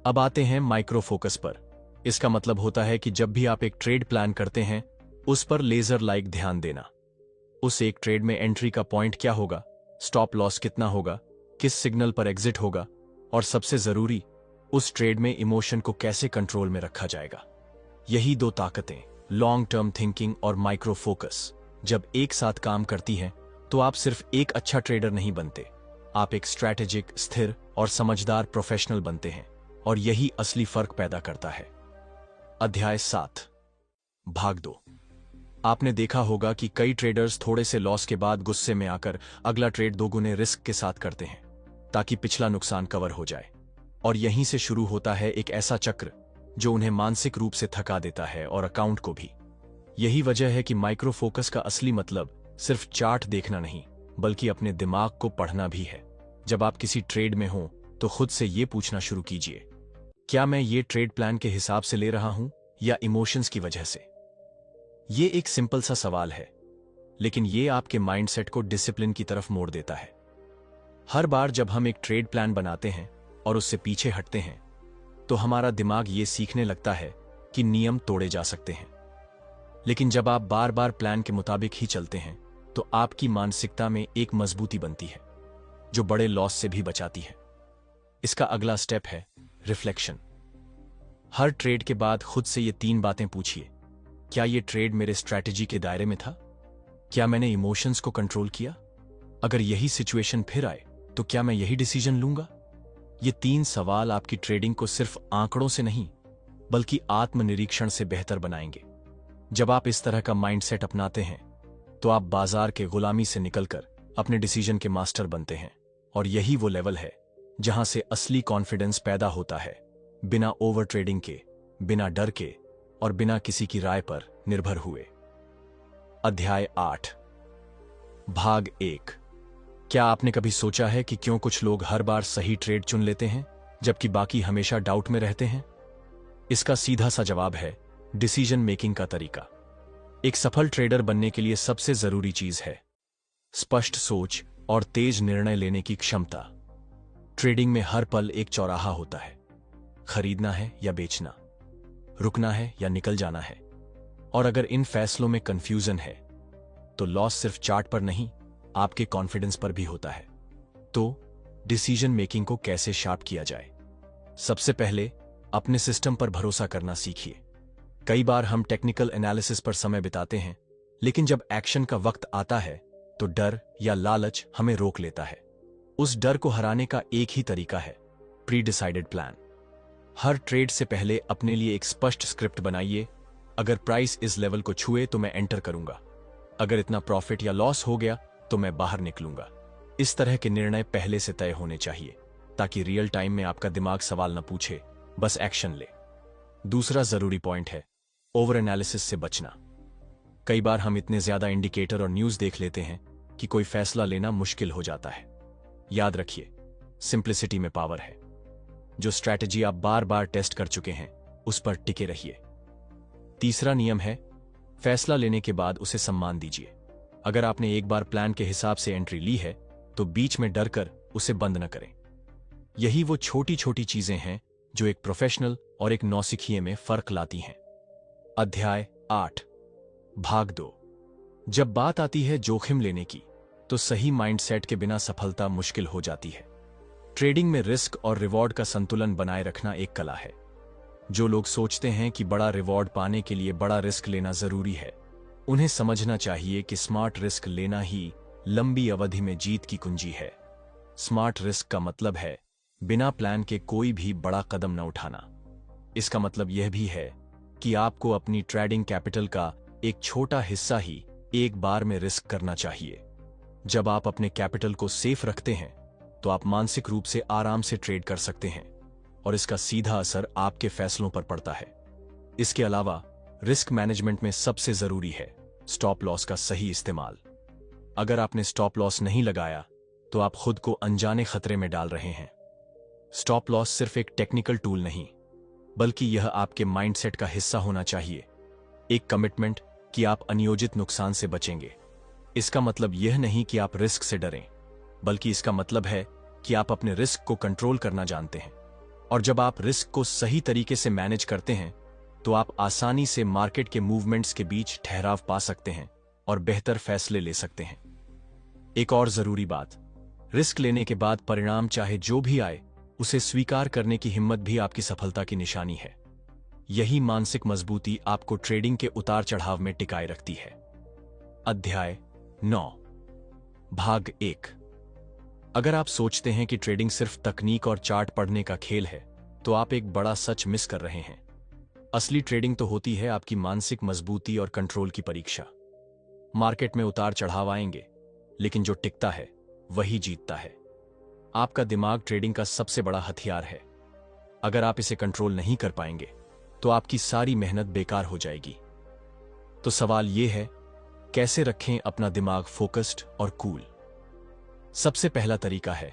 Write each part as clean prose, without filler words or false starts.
अब आते हैं माइक्रो फोकस पर। इसका मतलब होता है कि जब भी आप एक ट्रेड प्लान करते हैं, उस पर लेजर लाइक ध्यान देना। उस एक ट्रेड में एंट्री का पॉइंट क्या होगा, स्टॉप लॉस कितना होगा, किस सिग्नल पर एग्जिट होगा, और सबसे जरूरी, उस ट्रेड में इमोशन को कैसे कंट्रोल में रखा जाएगा। यही दो ताकतें, लॉन्ग टर्म थिंकिंग और माइक्रो फोकस, जब एक साथ काम करती हैं, तो आप सिर्फ एक अच्छा ट्रेडर नहीं बनते, आप एक स्ट्रैटेजिक, स्थिर और समझदार प्रोफेशनल बनते हैं। और यही असली फर्क पैदा करता है। अध्याय 7, भाग 2। आपने देखा होगा कि कई ट्रेडर्स थोड़े से लॉस के बाद गुस्से में आकर अगला ट्रेड दोगुने रिस्क के साथ करते हैं, ताकि पिछला नुकसान कवर हो जाए। और यहीं से शुरू होता है एक ऐसा चक्र जो उन्हें मानसिक रूप से थका देता है और अकाउंट को भी। यही वजह है कि माइक्रो फोकस का असली मतलब सिर्फ चार्ट देखना नहीं, बल्कि अपने दिमाग को पढ़ना भी है। जब आप किसी ट्रेड में हो तो खुद से यह पूछना शुरू कीजिए, क्या मैं ये ट्रेड प्लान के हिसाब से ले रहा हूं या इमोशंस की वजह से? ये एक सिंपल सा सवाल है, लेकिन ये आपके माइंडसेट को डिसिप्लिन की तरफ मोड़ देता है। हर बार जब हम एक ट्रेड प्लान बनाते हैं और उससे पीछे हटते हैं, तो हमारा दिमाग ये सीखने लगता है कि नियम तोड़े जा सकते हैं। लेकिन जब आप बार बार प्लान के मुताबिक ही चलते हैं, तो आपकी मानसिकता में एक मजबूती बनती है, जो बड़े लॉस से भी बचाती है। इसका अगला स्टेप है रिफ्लेक्शन। हर ट्रेड के बाद खुद से ये 3 बातें पूछिए, क्या ये ट्रेड मेरे स्ट्रैटेजी के दायरे में था? क्या मैंने इमोशंस को कंट्रोल किया? अगर यही सिचुएशन फिर आए तो क्या मैं यही डिसीजन लूंगा? ये 3 सवाल आपकी ट्रेडिंग को सिर्फ आंकड़ों से नहीं, बल्कि आत्मनिरीक्षण से बेहतर बनाएंगे। जब आप इस तरह का माइंडसेट अपनाते हैं, तो आप बाजार के गुलामी से निकलकर अपने डिसीजन के मास्टर बनते हैं। और यही वो लेवल है जहां से असली कॉन्फिडेंस पैदा होता है, बिना ओवर ट्रेडिंग के, बिना डर के और बिना किसी की राय पर निर्भर हुए। अध्याय 8, भाग 1। क्या आपने कभी सोचा है कि क्यों कुछ लोग हर बार सही ट्रेड चुन लेते हैं जबकि बाकी हमेशा डाउट में रहते हैं? इसका सीधा सा जवाब है डिसीजन मेकिंग का तरीका। एक सफल ट्रेडर बनने के लिए सबसे जरूरी चीज है स्पष्ट सोच और तेज निर्णय लेने की क्षमता। ट्रेडिंग में हर पल एक चौराहा होता है, खरीदना है या बेचना, रुकना है या निकल जाना है। और अगर इन फैसलों में कंफ्यूजन है, तो लॉस सिर्फ चार्ट पर नहीं, आपके कॉन्फिडेंस पर भी होता है। तो डिसीजन मेकिंग को कैसे शार्प किया जाए? सबसे पहले अपने सिस्टम पर भरोसा करना सीखिए। कई बार हम टेक्निकल एनालिसिस पर समय बिताते हैं, लेकिन जब एक्शन का वक्त आता है तो डर या लालच हमें रोक लेता है। उस डर को हराने का एक ही तरीका है प्री डिसाइडेड प्लान। हर ट्रेड से पहले अपने लिए एक स्पष्ट स्क्रिप्ट बनाइए। अगर प्राइस इस लेवल को छुए तो मैं एंटर करूंगा, अगर इतना प्रॉफिट या लॉस हो गया तो मैं बाहर निकलूंगा। इस तरह के निर्णय पहले से तय होने चाहिए, ताकि रियल टाइम में आपका दिमाग सवाल न पूछे, बस एक्शन ले। दूसरा जरूरी पॉइंट है ओवर एनालिसिस से बचना। कई बार हम इतने ज्यादा इंडिकेटर और न्यूज देख लेते हैं कि कोई फैसला लेना मुश्किल हो जाता है। याद रखिए, सिंप्लिसिटी में पावर है। जो स्ट्रैटेजी आप बार बार टेस्ट कर चुके हैं, उस पर टिके रहिए। तीसरा नियम है फैसला लेने के बाद उसे सम्मान दीजिए। अगर आपने एक बार प्लान के हिसाब से एंट्री ली है, तो बीच में डर कर उसे बंद न करें। यही वो छोटी छोटी चीजें हैं जो एक प्रोफेशनल और एक नौसिखिए में फर्क लाती हैं। अध्याय 8, भाग 2। जब बात आती है जोखिम लेने की, तो सही माइंडसेट के बिना सफलता मुश्किल हो जाती है। ट्रेडिंग में रिस्क और रिवॉर्ड का संतुलन बनाए रखना एक कला है। जो लोग सोचते हैं कि बड़ा रिवॉर्ड पाने के लिए बड़ा रिस्क लेना जरूरी है, उन्हें समझना चाहिए कि स्मार्ट रिस्क लेना ही लंबी अवधि में जीत की कुंजी है। स्मार्ट रिस्क का मतलब है बिना प्लान के कोई भी बड़ा कदम न उठाना। इसका मतलब यह भी है कि आपको अपनी ट्रेडिंग कैपिटल का एक छोटा हिस्सा ही एक बार में रिस्क करना चाहिए। जब आप अपने कैपिटल को सेफ रखते हैं, तो आप मानसिक रूप से आराम से ट्रेड कर सकते हैं, और इसका सीधा असर आपके फैसलों पर पड़ता है। इसके अलावा रिस्क मैनेजमेंट में सबसे जरूरी है स्टॉप लॉस का सही इस्तेमाल। अगर आपने स्टॉप लॉस नहीं लगाया, तो आप खुद को अनजाने खतरे में डाल रहे हैं। स्टॉप लॉस सिर्फ एक टेक्निकल टूल नहीं, बल्कि यह आपके माइंडसेट का हिस्सा होना चाहिए, एक कमिटमेंट कि आप अनियोजित नुकसान से बचेंगे। इसका मतलब यह नहीं कि आप रिस्क से डरें, बल्कि इसका मतलब है कि आप अपने रिस्क को कंट्रोल करना जानते हैं। और जब आप रिस्क को सही तरीके से मैनेज करते हैं तो आप आसानी से मार्केट के मूवमेंट्स के बीच ठहराव पा सकते हैं और बेहतर फैसले ले सकते हैं। एक और जरूरी बात, रिस्क लेने के बाद परिणाम चाहे जो भी आए उसे स्वीकार करने की हिम्मत भी आपकी सफलता की निशानी है। यही मानसिक मजबूती आपको ट्रेडिंग के उतार चढ़ाव में टिकाए रखती है। अध्याय 9 भाग 1। अगर आप सोचते हैं कि ट्रेडिंग सिर्फ तकनीक और चार्ट पढ़ने का खेल है तो आप एक बड़ा सच मिस कर रहे हैं। असली ट्रेडिंग तो होती है आपकी मानसिक मजबूती और कंट्रोल की परीक्षा। मार्केट में उतार चढ़ाव आएंगे, लेकिन जो टिकता है वही जीतता है। आपका दिमाग ट्रेडिंग का सबसे बड़ा हथियार है। अगर आप इसे कंट्रोल नहीं कर पाएंगे तो आपकी सारी मेहनत बेकार हो जाएगी। तो सवाल यह है, कैसे रखें अपना दिमाग फोकस्ड और कूल? सबसे पहला तरीका है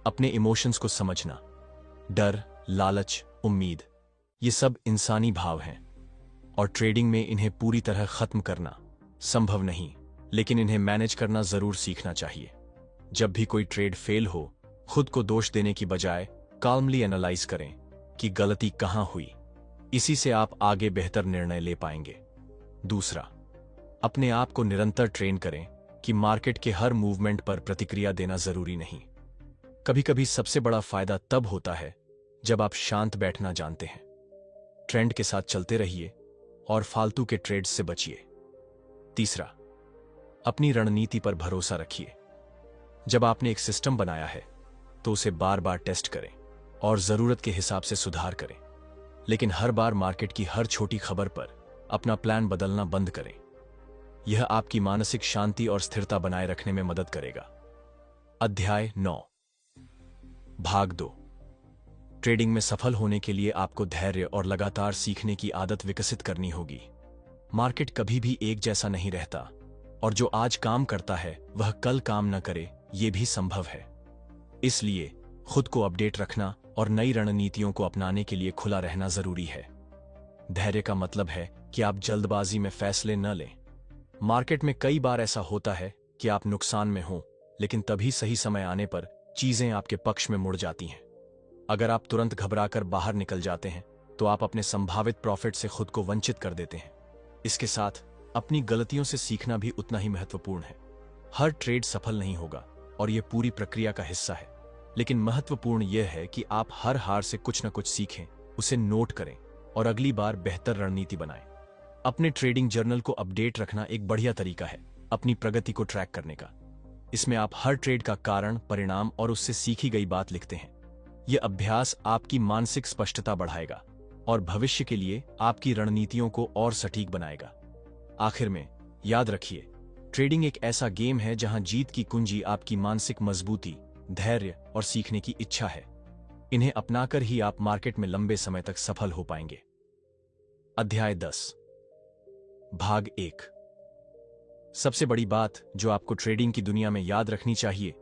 अपने इमोशंस को समझना। डर, लालच, उम्मीद, ये सब इंसानी भाव हैं और ट्रेडिंग में इन्हें पूरी तरह खत्म करना संभव नहीं, लेकिन इन्हें मैनेज करना जरूर सीखना चाहिए। जब भी कोई ट्रेड फेल हो, खुद को दोष देने की बजाय काल्मली एनालाइज करें कि गलती कहां हुई। इसी से आप आगे बेहतर निर्णय ले पाएंगे। दूसरा, अपने आप को निरंतर ट्रेन करें कि मार्केट के हर मूवमेंट पर प्रतिक्रिया देना जरूरी नहीं। कभी कभी सबसे बड़ा फायदा तब होता है जब आप शांत बैठना जानते हैं। ट्रेंड के साथ चलते रहिए और फालतू के ट्रेड्स से बचिए। तीसरा, अपनी रणनीति पर भरोसा रखिए। जब आपने एक सिस्टम बनाया है तो उसे बार बार टेस्ट करें और जरूरत के हिसाब से सुधार करें, लेकिन हर बार मार्केट की हर छोटी खबर पर अपना प्लान बदलना बंद करें। यह आपकी मानसिक शांति और स्थिरता बनाए रखने में मदद करेगा। अध्याय 9 भाग 2। ट्रेडिंग में सफल होने के लिए आपको धैर्य और लगातार सीखने की आदत विकसित करनी होगी। मार्केट कभी भी एक जैसा नहीं रहता और जो आज काम करता है वह कल काम न करे, यह भी संभव है। इसलिए खुद को अपडेट रखना और नई रणनीतियों को अपनाने के लिए खुला रहना जरूरी है। धैर्य का मतलब है कि आप जल्दबाजी में फैसले न लें। मार्केट में कई बार ऐसा होता है कि आप नुकसान में हो, लेकिन तभी सही समय आने पर चीजें आपके पक्ष में मुड़ जाती हैं। अगर आप तुरंत घबराकर बाहर निकल जाते हैं तो आप अपने संभावित प्रॉफिट से खुद को वंचित कर देते हैं। इसके साथ अपनी गलतियों से सीखना भी उतना ही महत्वपूर्ण है। हर ट्रेड सफल नहीं होगा और यह पूरी प्रक्रिया का हिस्सा है, लेकिन महत्वपूर्ण यह है कि आप हर हार से कुछ न कुछ सीखें, उसे नोट करें और अगली बार बेहतर रणनीति बनाएं। अपने ट्रेडिंग जर्नल को अपडेट रखना एक बढ़िया तरीका है अपनी प्रगति को ट्रैक करने का। इसमें आप हर ट्रेड का कारण, परिणाम और उससे सीखी गई बात लिखते हैं। यह अभ्यास आपकी मानसिक स्पष्टता बढ़ाएगा और भविष्य के लिए आपकी रणनीतियों को और सटीक बनाएगा। आखिर में याद रखिए, ट्रेडिंग एक ऐसा गेम है जहां जीत की कुंजी आपकी मानसिक मजबूती, धैर्य और सीखने की इच्छा है। इन्हें अपनाकर ही आप मार्केट में लंबे समय तक सफल हो पाएंगे। अध्याय 10 भाग 1। सबसे बड़ी बात जो आपको ट्रेडिंग की दुनिया में याद रखनी चाहिए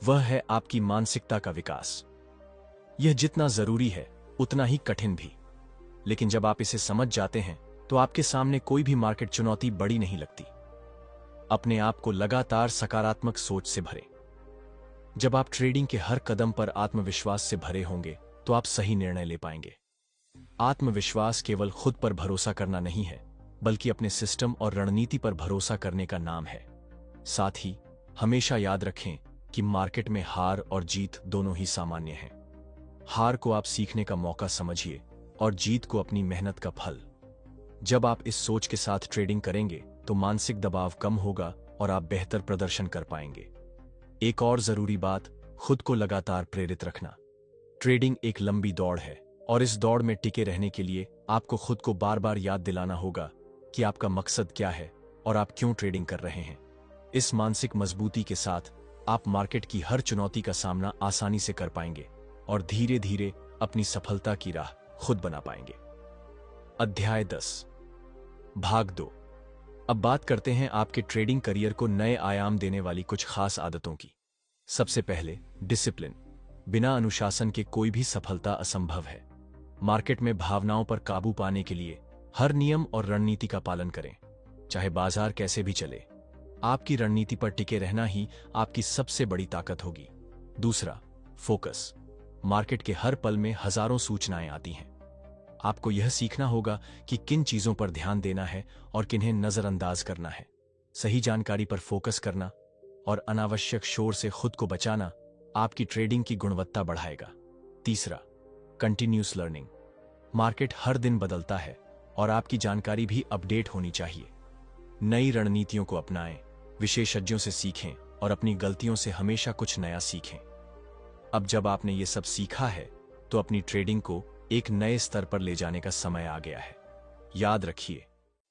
वह है आपकी मानसिकता का विकास। यह जितना जरूरी है उतना ही कठिन भी, लेकिन जब आप इसे समझ जाते हैं तो आपके सामने कोई भी मार्केट चुनौती बड़ी नहीं लगती। अपने आप को लगातार सकारात्मक सोच से भरें। जब आप ट्रेडिंग के हर कदम पर आत्मविश्वास से भरे होंगे तो आप सही निर्णय ले पाएंगे। आत्मविश्वास केवल खुद पर भरोसा करना नहीं है, बल्कि अपने सिस्टम और रणनीति पर भरोसा करने का नाम है। साथ ही हमेशा याद रखें कि मार्केट में हार और जीत दोनों ही सामान्य हैं। हार को आप सीखने का मौका समझिए और जीत को अपनी मेहनत का फल। जब आप इस सोच के साथ ट्रेडिंग करेंगे तो मानसिक दबाव कम होगा और आप बेहतर प्रदर्शन कर पाएंगे। एक और जरूरी बात, खुद को लगातार प्रेरित रखना। ट्रेडिंग एक लंबी दौड़ है और इस दौड़ में टिके रहने के लिए आपको खुद को बार बार याद दिलाना होगा कि आपका मकसद क्या है और आप क्यों ट्रेडिंग कर रहे हैं। इस मानसिक मजबूती के साथ आप मार्केट की हर चुनौती का सामना आसानी से कर पाएंगे और धीरे धीरे अपनी सफलता की राह खुद बना पाएंगे। अध्याय 10 भाग 2। अब बात करते हैं आपके ट्रेडिंग करियर को नए आयाम देने वाली कुछ खास आदतों की। सबसे पहले, डिसिप्लिन। बिना अनुशासन के कोई भी सफलता असंभव है। मार्केट में भावनाओं पर काबू पाने के लिए हर नियम और रणनीति का पालन करें, चाहे बाजार कैसे भी चले। आपकी रणनीति पर टिके रहना ही आपकी सबसे बड़ी ताकत होगी। दूसरा, फोकस। मार्केट के हर पल में हजारों सूचनाएं आती हैं। आपको यह सीखना होगा कि किन चीजों पर ध्यान देना है और किन्हें नजरअंदाज करना है। सही जानकारी पर फोकस करना और अनावश्यक शोर से खुद को बचाना आपकी ट्रेडिंग की गुणवत्ता बढ़ाएगा। तीसरा, कंटिन्यूस लर्निंग। मार्केट हर दिन बदलता है और आपकी जानकारी भी अपडेट होनी चाहिए। नई रणनीतियों को अपनाएं, विशेषज्ञों से सीखें और अपनी गलतियों से हमेशा कुछ नया सीखें। अब जब आपने ये सब सीखा है तो अपनी ट्रेडिंग को एक नए स्तर पर ले जाने का समय आ गया है। याद रखिए,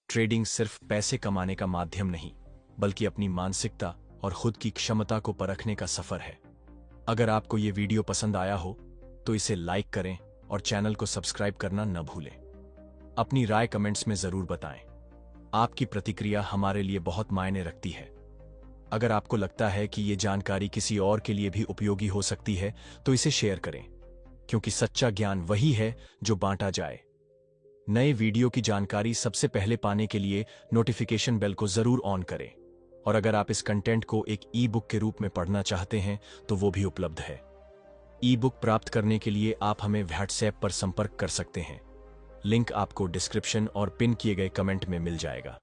ट्रेडिंग सिर्फ पैसे कमाने का माध्यम नहीं, बल्कि अपनी मानसिकता और खुद की क्षमता को परखने का सफर है। अगर आपको ये वीडियो पसंद आया हो तो इसे लाइक करें और चैनल को सब्सक्राइब करना न भूलें। अपनी राय कमेंट्स में जरूर बताएं। आपकी प्रतिक्रिया हमारे लिए बहुत मायने रखती है। अगर आपको लगता है कि ये जानकारी किसी और के लिए भी उपयोगी हो सकती है तो इसे शेयर करें, क्योंकि सच्चा ज्ञान वही है जो बांटा जाए। नए वीडियो की जानकारी सबसे पहले पाने के लिए नोटिफिकेशन बेल को जरूर ऑन करें। और अगर आप इस कंटेंट को एक ई बुक के रूप में पढ़ना चाहते हैं तो वो भी उपलब्ध है। ई बुक प्राप्त करने के लिए आप हमें व्हाट्सएप पर संपर्क कर सकते हैं। लिंक आपको डिस्क्रिप्शन और पिन किए गए कमेंट में मिल जाएगा।